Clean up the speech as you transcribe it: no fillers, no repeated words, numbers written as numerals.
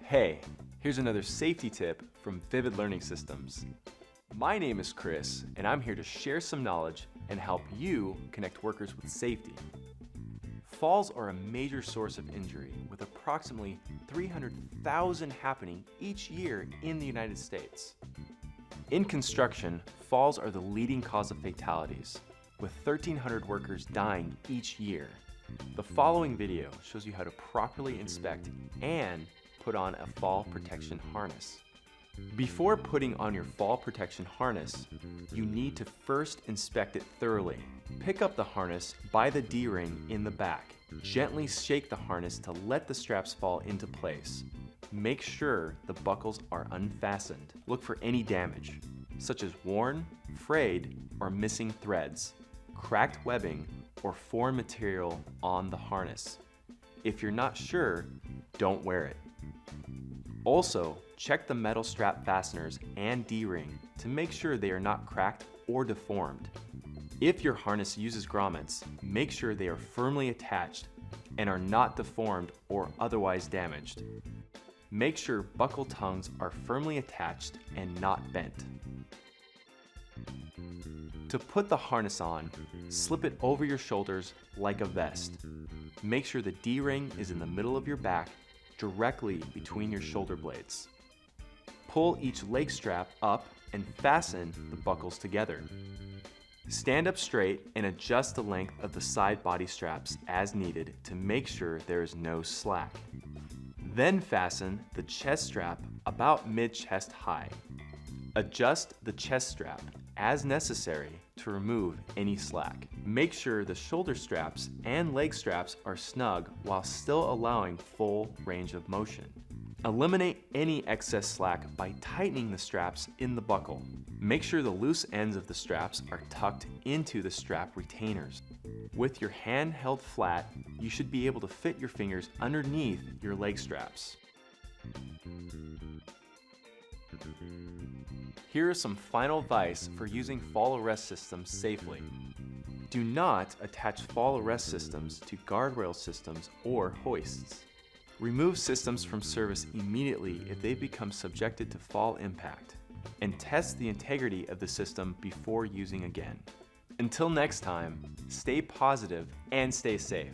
Hey, here's another safety tip from Vivid Learning Systems. My name is Chris, and I'm here to share some knowledge and help you connect workers with safety. Falls are a major source of injury, with approximately 300,000 happening each year in the United States. In construction, falls are the leading cause of fatalities, with 1,300 workers dying each year. The following video shows you how to properly inspect and put on a fall protection harness. Before putting on your fall protection harness, you need to first inspect it thoroughly. Pick up the harness by the D-ring in the back. Gently shake the harness to let the straps fall into place. Make sure the buckles are unfastened. Look for any damage, such as worn, frayed, or missing threads, cracked webbing, or foreign material on the harness. If you're not sure, don't wear it. Also, check the metal strap fasteners and D-ring to make sure they are not cracked or deformed. If your harness uses grommets, make sure they are firmly attached and are not deformed or otherwise damaged. Make sure buckle tongues are firmly attached and not bent. To put the harness on, slip it over your shoulders like a vest. Make sure the D-ring is in the middle of your back, directly between your shoulder blades. Pull each leg strap up and fasten the buckles together. Stand up straight and adjust the length of the side body straps as needed to make sure there is no slack. Then fasten the chest strap about mid-chest high. Adjust the chest strap as necessary to remove any slack. Make sure the shoulder straps and leg straps are snug while still allowing full range of motion. Eliminate any excess slack by tightening the straps in the buckle. Make sure the loose ends of the straps are tucked into the strap retainers. With your hand held flat, you should be able to fit your fingers underneath your leg straps. Here is some final advice for using fall arrest systems safely. Do not attach fall arrest systems to guardrail systems or hoists. Remove systems from service immediately if they become subjected to fall impact, and test the integrity of the system before using again. Until next time, stay positive and stay safe.